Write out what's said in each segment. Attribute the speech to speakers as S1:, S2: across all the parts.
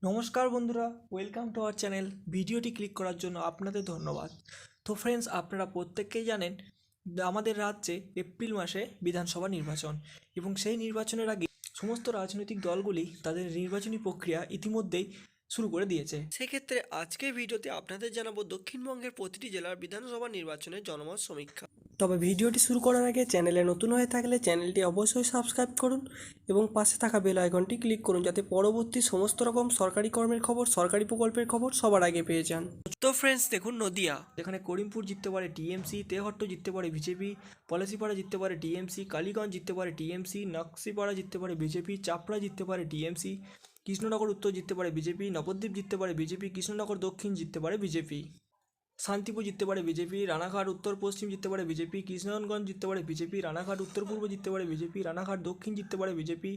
S1: নমস্কার বন্ধুরা, welcome to our channel. ভিডিওটি ক্লিক করার জন্য আপনাদের ধন্যবাদ। তো ফ্রেন্ডস, আপনারা প্রত্যেকেই জানেন আমাদের রাজ্যে এপ্রিল মাসে বিধানসভা নির্বাচন, এবং সেই নির্বাচনের আগে সমস্ত রাজনৈতিক দলগুলি তাদের নির্বাচনী প্রক্রিয়া ইতিমধ্যেই শুরু করে দিয়েছে। সেক্ষেত্রে আজকের ভিডিওতে আপনাদের জানাবো দক্ষিণবঙ্গের প্রতিটি জেলার বিধানসভা নির্বাচনের জনমত সমীক্ষা। তবে ভিডিওটি শুরু করার আগে চ্যানেলে নতুন হয়ে থাকলে চ্যানেলটি অবশ্যই সাবস্ক্রাইব করুন এবং পাশে থাকা বেল আইকনটি ক্লিক করুন, যাতে পরবর্তী সমস্ত রকম সরকারি কর্মের খবর, সরকারি প্রকল্পের খবর সবার আগে পেয়ে যান। তো ফ্রেন্ডস দেখুন, নদিয়া, যেখানে করিমপুর জিততে পারে টিএমসি, তেহট্ট জিততে পারে বিজেপি, পলাশিপাড়া জিততে পারে টিএমসি, কালীগঞ্জ জিততে পারে টিএমসি, নকশিপাড়া জিততে পারে বিজেপি, চাপড়া জিততে পারে টিএমসি, কৃষ্ণনগর উত্তর জিততে পারে বিজেপি, নবদ্বীপ জিততে পারে বিজেপি, কৃষ্ণনগর দক্ষিণ জিততে পারে বিজেপি, শান্তিপুর জিততে পারে বিজেপি, রানাঘাট উত্তর পশ্চিম জিততে পারে বিজেপি, কৃষ্ণনগঞ্জ জিততে পারে বিজেপি, রানাঘাট উত্তর পূর্ব জিততে পারে বিজেপি, রানাঘাট দক্ষিণ জিততে পারে বিজেপি,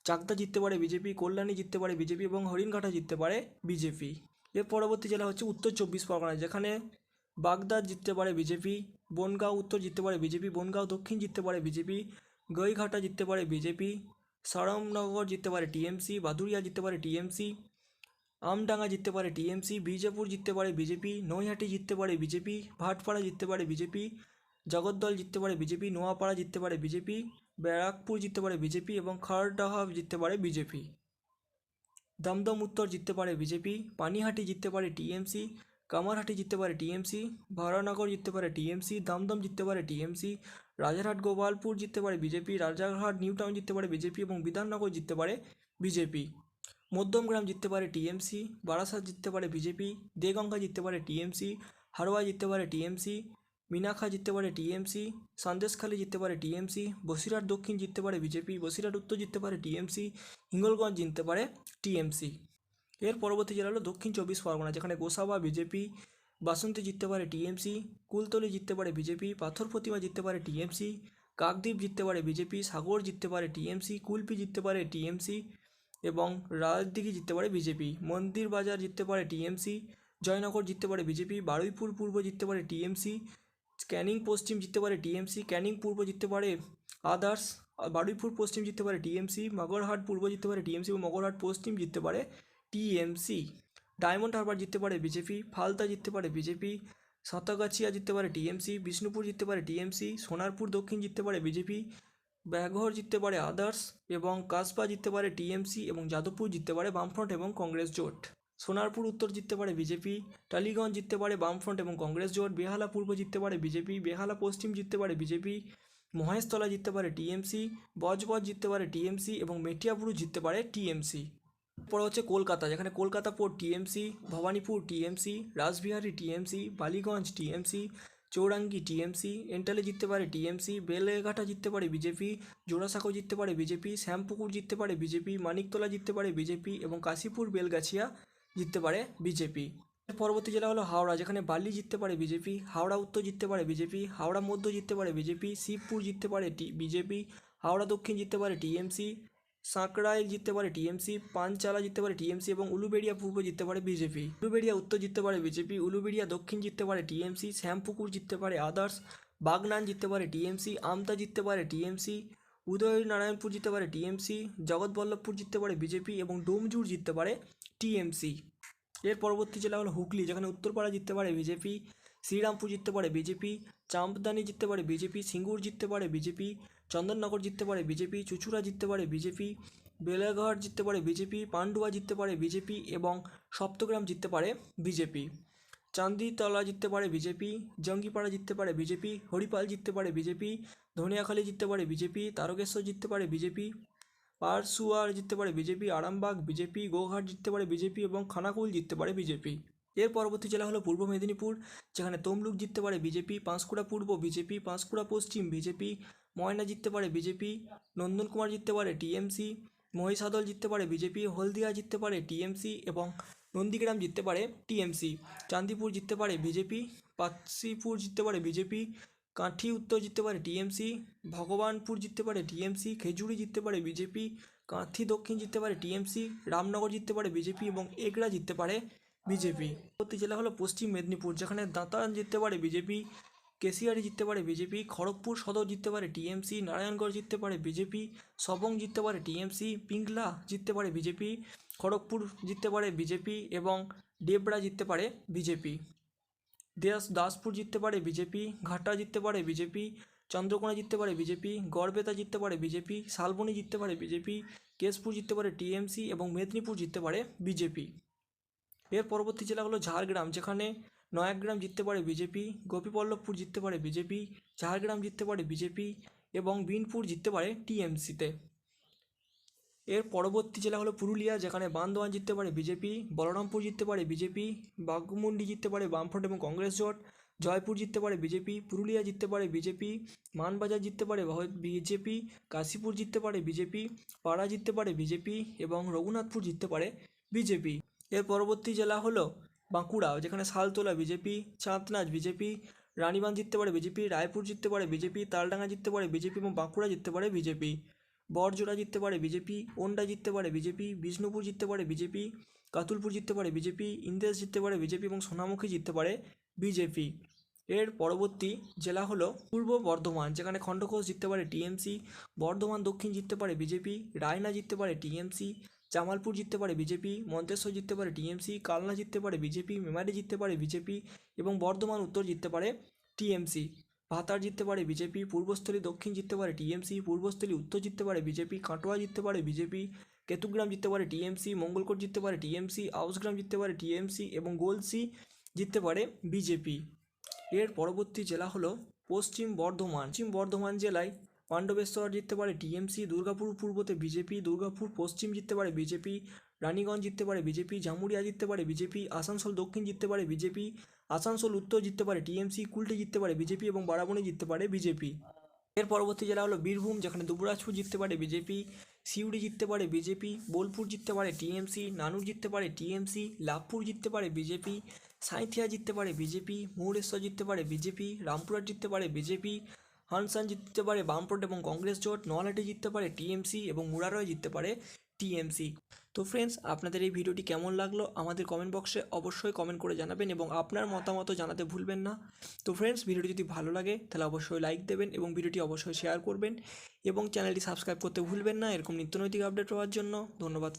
S1: চাকদা জিততে পারে বিজেপি, কল্যাণী জিততে পারে বিজেপি এবং হরিণঘাটা জিততে পারে বিজেপি। এর পরবর্তী জেলা হচ্ছে উত্তর চব্বিশ পরগনা, যেখানে বাগদা জিততে পারে বিজেপি, বনগাঁও উত্তর জিততে পারে বিজেপি, বনগাঁও দক্ষিণ জিততে পারে বিজেপি, গইঘাটা জিততে পারে বিজেপি, সরমনগর জিততে পারে টিএমসি, বাদুড়িয়া জিততে পারে টিএমসি, আমডাঙ্গা জিততে পারে টিএমসি, বিজাপুর জিততে পারে বিজেপি, নৈহাটি জিততে পারে বিজেপি, ভাটপাড়া জিততে পারে বিজেপি, জগদ্দল জিততে পারে বিজেপি, নোয়াপাড়া জিততে পারে বিজেপি, ব্যারাকপুর জিততে পারে বিজেপি এবং খারডাহা জিততে পারে বিজেপি, দমদম উত্তর জিততে পারে বিজেপি, পানিহাটি জিততে পারে টিএমসি, কামারহাটি জিততে পারে টিএমসি, ভারানগর জিততে পারে টিএমসি, দমদম জিততে পারে টিএমসি, রাজারহাট গোপালপুর জিততে পারে বিজেপি, রাজারহাট নিউ টাউন জিততে পারে বিজেপি এবং বিধাননগর জিততে পারে বিজেপি, মধ্যমগ্রাম জিততে পারে টিএমসি, বারাসাত জিততে পারে বিজেপি, দেগঙ্গা জিততে পারে টিএমসি, হারোয়া জিততে পারে টিএমসি, মিনাখা জিততে পারে টিএমসি, সন্দেশখালী জিততে পারে টিএমসি, বসিরহাট দক্ষিণ জিততে পারে বিজেপি, বসিরহাট উত্তর জিততে পারে টিএমসি, হিঙ্গলগঞ্জ জিততে পারে টিএমসি। এর পরবর্তী জেলা হলো দক্ষিণ চব্বিশ পরগনা, যেখানে গোসাবা বিজেপি, বাসন্তী জিততে পারে টিএমসি, কুলতলি জিততে পারে বিজেপি, পাথর প্রতিমা জিততে পারে টিএমসি, কাকদ্বীপ জিততে পারে বিজেপি, সাগর জিততে পারে টিএমসি, কুলপি জিততে পারে টিএমসি এবং রাজদিঘি জিততে পারে বিজেপি, মন্দির বাজার জিততে পারে টিএমসি, জয়নগর জিততে পারে বিজেপি, বারুইপুর পূর্ব জিততে পারে টিএমসি, ক্যানিং পশ্চিম জিততে পারে টিএমসি, ক্যানিং পূর্ব জিততে পারে আদার্স, বারুইপুর পশ্চিম জিততে পারে টিএমসি, মগরহাট পূর্ব জিততে পারে টিএমসি এবং মগরহাট পশ্চিম জিততে পারে টিএমসি, ডায়মন্ড হারবার জিততে পারে বিজেপি, ফালতা জিততে পারে বিজেপি, সাঁতাগাছিয়া জিততে পারে টিএমসি, বিষ্ণুপুর জিততে পারে টিএমসি, সোনারপুর দক্ষিণ জিততে পারে বিজেপি, ব্যাঘর জিততে পারে আদার্স এবং কাসবা জিততে পারে টিএমসি এবং যাদবপুর জিততে পারে বামফ্রন্ট এবং কংগ্রেস জোট। সোনারপুর উত্তর জিততে পারে বিজেপি, টালিগঞ্জ জিততে পারে বামফ্রন্ট এবং কংগ্রেস জোট, বেহালা পূর্ব জিততে পারে বিজেপি, বেহালা পশ্চিম জিততে পারে বিজেপি, মহেশতলা জিততে পারে টিএমসি, বজবজ জিততে পারে টিএমসি এবং মেটিয়াপুর জিততে পারে টিএমসি। পরে হচ্ছে কলকাতা, যেখানে Kolkata port TMC, Bhabanipur TMC, Rashbehari TMC, Ballygunge TMC, Chowringhee TMC, এন্টালে জিততে পারে টিএমসি, বেলেঘাটা জিততে পারে বিজেপি, জোড়াসাঁকো জিততে পারে বিজেপি, শ্যামপুকুর জিততে পারে বিজেপি, মানিকতলা জিততে পারে বিজেপি এবং কাশীপুর বেলগাছিয়া জিততে পারে বিজেপি। পরবর্তী জেলা হলো হাওড়া, যেখানে বালি জিততে পারে বিজেপি, হাওড়া উত্তর জিততে পারে বিজেপি, হাওড়া মধ্য জিততে পারে বিজেপি, শিবপুর জিততে পারে বিজেপি, হাওড়া দক্ষিণ জিততে পারে টিএমসি, সাঁকড়াইল জিততে পারে টিএমসি, পাঞ্চালা জিততে পারে টিএমসি এবং উলুবেড়িয়া পূর্ব জিততে পারে বিজেপি, উলুবেড়িয়া উত্তর জিততে পারে বিজেপি, উলুবেড়িয়া দক্ষিণ জিততে পারে টিএমসি, শ্যামপুকুর জিততে পারে আদার্স, বাগনান জিততে পারে টিএমসি, আমতা জিততে পারে টিএমসি, উদয়নারায়ণপুর জিততে পারে টিএমসি, জগৎবল্লভপুর জিততে পারে বিজেপি এবং ডোমজুর জিততে পারে টিএমসি। এর পরবর্তী জেলা হলো হুগলি, যেখানে উত্তরপাড়া জিততে পারে বিজেপি, শ্রীরামপুর জিততে পারে বিজেপি, চাম্পদানি জিততে পারে বিজেপি, সিঙ্গুর জিততে পারে বিজেপি, চন্দননগর জিততে পারে বিজেপি, চুচুড়া জিততে পারে বিজেপি, বেলাঘাট জিততে পারে বিজেপি, পান্ডুয়া জিততে পারে বিজেপি এবং সপ্তগ্রাম জিততে পারে বিজেপি, চান্দিতলা জিততে পারে বিজেপি, জঙ্গিপাড়া জিততে পারে বিজেপি, হরিপাল জিততে পারে বিজেপি, ধনিয়াখালী জিততে পারে বিজেপি, তারকেশ্বর জিততে পারে বিজেপি, পারসুয়ার জিততে পারে বিজেপি, আরামবাগ বিজেপি, গোঘাট জিততে পারে বিজেপি এবং খানাকুল জিততে পারে বিজেপি। এর পরবর্তী জেলা হলো পূর্ব মেদিনীপুর, যেখানে তমলুক জিততে পারে বিজেপি, পাঁশকুড়া পূর্ব বিজেপি, পাঁশকুড়া পশ্চিম বিজেপি, ময়না জিততে পারে বিজেপি, নন্দনকুমার জিততে পারে টিএমসি, মহিষাদল জিততে পারে বিজেপি, হলদিয়া জিততে পারে টিএমসি এবং নন্দীগ্রাম জিততে পারে টিএমসি, চান্দিপুর জিততে পারে বিজেপি, পাটশিপুর জিততে পারে বিজেপি, কাঁথি উত্তর জিততে পারে টিএমসি, ভগবানপুর জিততে পারে টিএমসি, খেজুরি জিততে পারে বিজেপি, কাঁথি দক্ষিণ জিততে পারে টিএমসি, রামনগর জিততে পারে বিজেপি এবং এগড়া জিততে পারে বিজেপি। পরবর্তী জেলা হলো পশ্চিম মেদিনীপুর, যেখানে দাঁতান জিততে পারে বিজেপি, কেশিয়ারি জিততে পারে বিজেপি, খড়গপুর সদর জিততে পারে টিএমসি, নারায়ণগড় জিততে পারে বিজেপি, সবং জিততে পারে টিএমসি, পিংলা জিততে পারে বিজেপি, খড়গপুর জিততে পারে বিজেপি এবং ডেবরা জিততে পারে বিজেপি। দাসপুর জিততে পারে বিজেপি, ঘাটা জিততে পারে বিজেপি, চন্দ্রকোনা জিততে পারে বিজেপি, গড়বেতা জিততে পারে বিজেপি, শালবনী জিততে পারে বিজেপি, কেশপুর জিততে পারে টিএমসি এবং মেদিনীপুর জিততে পারে বিজেপি। এর পরবর্তী জেলা হলো ঝাড়গ্রাম, যেখানে নয়াগ্রাম জিততে পারে বিজেপি, গোপীবল্লভপুর জিততে পারে বিজেপি, ঝাড়গ্রাম জিততে পারে বিজেপি এবং বিনপুর জিততে পারে টিএমসিতে। এর পরবর্তী জেলা হলো পুরুলিয়া, যেখানে বান্দোয়ান জিততে পারে বিজেপি, বলরামপুর জিততে পারে বিজেপি, বাঘমুন্ডি জিততে পারে বামফ্রন্ট এবং কংগ্রেস জোট, জয়পুর জিততে পারে বিজেপি, পুরুলিয়া জিততে পারে বিজেপি, মানবাজার জিততে পারে বিজেপি, কাশীপুর জিততে পারে বিজেপি, পাড়া জিততে পারে বিজেপি এবং রঘুনাথপুর জিততে পারে বিজেপি। এর পরবর্তী জেলা হলো বাঁকুড়া, যেখানে শালতোলা বিজেপি, চাঁদনাচ বিজেপি, রানীবাঁধ জিততে পারে বিজেপি, রায়পুর জিততে পারে বিজেপি, তালডাঙ্গা জিততে পারে বিজেপি এবং বাঁকুড়া জিততে পারে বিজেপি। বড়জোড়া জিততে পারে বিজেপি, ওন্ডা জিততে পারে বিজেপি, বিষ্ণুপুর জিততে পারে বিজেপি, কাতুলপুর জিততে পারে বিজেপি, ইন্দেশ জিততে পারে বিজেপি এবং সোনামুখী জিততে পারে বিজেপি। এর পরবর্তী জেলা হলো পূর্ব বর্ধমান, যেখানে খণ্ডঘোষ জিততে পারে টিএমসি, বর্ধমান দক্ষিণ জিততে পারে বিজেপি, রায়না জিততে পারে টিএমসি, জামালপুর জিততে পারে বিজেপি, মন্তেশ্বর জিততে পারে টিএমসি, কালনা জিততে পারে বিজেপি, মেমারি জিততে পারে বিজেপি এবং বর্ধমান উত্তর জিততে পারে টিএমসি। ভাতার জিততে পারে বিজেপি, পূর্বস্থলী দক্ষিণ জিততে পারে টিএমসি, পূর্বস্থলী উত্তর জিততে পারে বিজেপি, কাটোয়া জিততে পারে বিজেপি, কেতুগ্রাম জিততে পারে টিএমসি, মঙ্গলকোট জিততে পারে টিএমসি, আউসগ্রাম জিততে পারে টিএমসি এবং গোলসি জিততে পারে বিজেপি। এর পরবর্তী জেলা হলো পশ্চিম বর্ধমান। পশ্চিম বর্ধমান জেলায় পাণ্ডবেশ্বর জিততে পারে টিএমসি, দুর্গাপুর পূর্বতে বিজেপি, দুর্গাপুর পশ্চিম জিততে পারে বিজেপি, রানীগঞ্জ জিততে পারে বিজেপি, জামুরিয়া জিততে পারে বিজেপি, আসানসোল দক্ষিণ জিততে পারে বিজেপি, আসানসোল উত্তর জিততে পারে টিএমসি, কুলটি জিততে পারে বিজেপি এবং বারাবণী জিততে পারে বিজেপি। এর পরবর্তী জেলা হলো বীরভূম, যেখানে দুবরাজপুর জিততে পারে বিজেপি, সিউড়ি জিততে পারে বিজেপি, বোলপুর জিততে পারে টিএমসি, নানুর জিততে পারে টিএমসি, লাভপুর জিততে পারে বিজেপি, সাঁইথিয়া জিততে পারে বিজেপি, মৌরেশ্বর জিততে পারে বিজেপি, রামপুরহাট জিততে পারে বিজেপি, হানসান জিততে পারে বামফ্রন্ট এবং কংগ্রেস জোট, নলহাটি জিততে পারে টিএমসি এবং মুরারয় জিততে পারে টিএমসি। তো ফ্রেন্ডস, আপনাদের এই ভিডিওটি কেমন লাগলো আমাদের কমেন্ট বক্সে অবশ্যই কমেন্ট করে জানাবেন এবং আপনার মতামত জানাতে ভুলবেন না। তো ফ্রেন্ডস, ভিডিওটি যদি ভালো লাগে তাহলে অবশ্যই লাইক দেবেন এবং ভিডিওটি অবশ্যই শেয়ার করবেন এবং চ্যানেলটি সাবস্ক্রাইব করতে ভুলবেন না এরকম নিত্যনৈতিক আপডেট পাওয়ার জন্য। ধন্যবাদ।